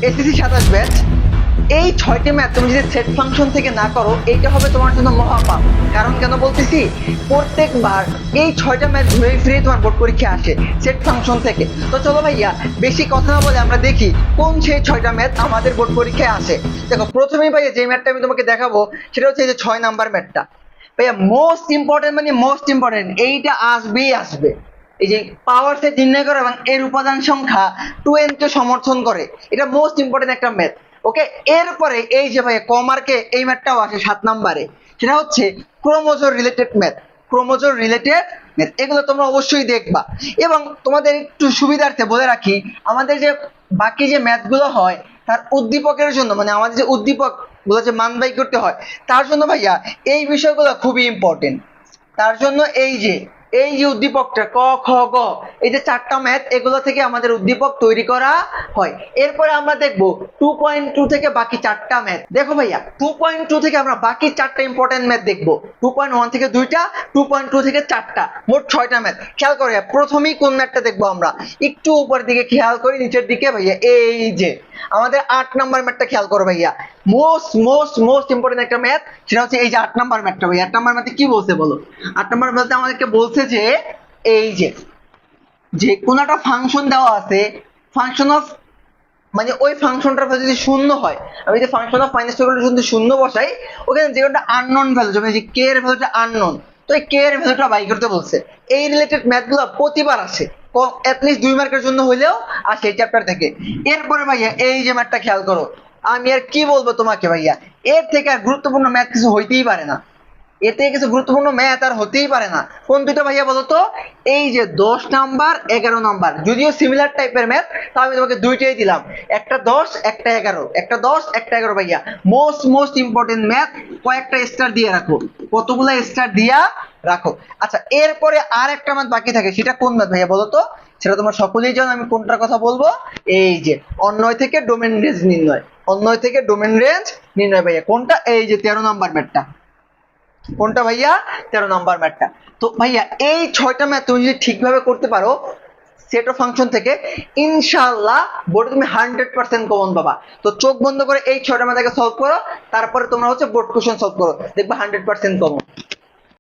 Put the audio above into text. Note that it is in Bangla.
এসএসসি 27 ব্যাচ, এই 6টি ম্যাথ তুমি যদি সেট ফাংশন থেকে না করো এইটা হবে তোমার জন্য মহাপাপ। কারণ কেন বলতেছি, প্রত্যেকবার এই 6টা ম্যাথ ঘুরে ফিরে তোমার বোর্ড পরীক্ষা আসে সেট ফাংশন থেকে। তো চলো ভাইয়া বেশি কথা না বলে আমরা দেখি কোন সেই 6টা ম্যাথ আমাদের বোর্ড পরীক্ষায় আসে। দেখো প্রথমেই ভাইয়া যে ম্যাথটা আমি তোমাকে দেখাবো সেটা হচ্ছে এই যে 6 নাম্বার ম্যাথটা। ভাইয়া মোস্ট ইম্পর্টেন্ট, মানে মোস্ট ইম্পর্টেন্ট, এইটা আসবেই আসবে। এই যে পাওয়ার সেট নির্ণয় করে এবং এর উপাদান সংখ্যা 2n কে সমর্থন করে, এটা মোস্ট ইম্পর্টেন্ট একটা ম্যাথ। ওকে, এরপরে এই যে ভাই কমার্কে এই ম্যাথটাও আসে 7 নম্বরে, সেটা হচ্ছে chromosome related math. Chromosome related math এগুলো তোমরা অবশ্যই দেখবা। এবং তোমাদের একটু সুবিধার্থে বলে রাখি, আমাদের যে বাকি যে ম্যাথগুলো হয় তার উদ্দীপকের জন্য, মানে আমাদের যে উদ্দীপক গুলো যে মান বাই করতে হয় তার জন্য ভাইয়া এই বিষয়গুলো খুবই ইম্পর্টেন্ট। তার জন্য এই যে উদ্দীপকটা ক খ গ, এই যে 4টা ম্যাথ এগুলো থেকে আমাদের উদ্দীপক তৈরি করা হয়। এরপরে আমরা দেখবো 2.2 থেকে বাকি 4টা ম্যাথ। দেখো ভাইয়া 2.2 থেকে আমরা বাকি 4টা ইম্পর্টেন্ট ম্যাথ দেখবো। 2.1 থেকে 2টা, 2.2 থেকে 4টা, মোট 6টা ম্যাথ। খেয়াল করে প্রথমেই কোন ম্যাথটা দেখবো আমরা, একটু উপরের দিকে খেয়াল করি, নিচের দিকে ভাইয়া এই যে আমাদের 8 নাম্বার ম্যাথটা খেয়াল করো ভাইয়া। মোস্ট মোস্ট মোস্ট ইম্পর্টেন্ট একটা ম্যাথ, সেটা হচ্ছে এই যে 8 নাম্বার ম্যাথটা। ভাইয়া 8 নাম্বার ম্যাথে কি বলছে বলো? 8 নাম্বার ম্যাথে আমাদেরকে বলছে যে এই যে কোন একটা ফাংশন দেওয়া আছে, ফাংশন অফ, মানে ওই ফাংশনটার ভ্যালু যদি শূন্য হয়, আমি যে ফাংশন অফ মাইনাস যদি শূন্য বসাই, ওখানে যে কোনটা আননোন ভ্যালু, যেমন যে কে এর ভ্যালুটা আননোন, তো এই কে এর ভ্যালুটা বাই করতে বলছে। এই রিলেটেড ম্যাথগুলো প্রতিবার আসে, অ্যাটলিস্ট 2 মার্কের জন্য হইলেও আসে এই চ্যাপ্টার থেকে। এরপরে ভাইয়া এই যে ম্যাথটা খেয়াল করো, আমি আর কি বলবো তোমাকে ভাইয়া, এর থেকে আর গুরুত্বপূর্ণ ম্যাথ কিছু হইতেই পারে না। এতে কিছু গুরুত্বপূর্ণ ম্যাথ আর হতেই পারে না। কোন দুটো ভাইয়া বলো তো? এই যে 10 নাম্বার 11 নাম্বার, যদিও সিমিলার টাইপের ম্যাথ, তাও আমি তোমাকে দুইটাই দিলাম, একটা 10 একটা 11, একটা 10 একটা 11 ভাইয়া। মোস্ট মোস্ট ইম্পর্টেন্ট ম্যাথ, কয়েকটা স্টার দিয়ে রাখো, কতগুলো স্টার দিয়া রাখো। আচ্ছা, এরপরে আর একটা ম্যাথ বাকি থাকে, সেটা কোন ম্যাথ ভাইয়া বলো তো? সেটা তোমরা সকলেই জানো, আমি কোনটার কথা বলবো। এই যে অন্বয় থেকে ডোমেন রেঞ্জ নির্ণয়, অন্বয় থেকে ডোমেন রেঞ্জ নির্ণয় ভাইয়া। কোনটা? এই যে 13 নাম্বার ম্যাথটা। কোনটা ভাইয়া? 13 নাম্বার ম্যাথটা। তো ভাইয়া এই 6টা ম্যাথ তুমি যদি ঠিকভাবে করতে পারো সেট অফ ফাংশন থেকে, ইনশাআল্লাহ বোর্ডে তুমি 100% কমন পাবা। তো চোখ বন্ধ করে এই 6টা ম্যাথ আগে সলভ করো, তারপরে তোমরা হচ্ছে বোর্ড কোশ্চেন সলভ করো, দেখবা 100% কমন।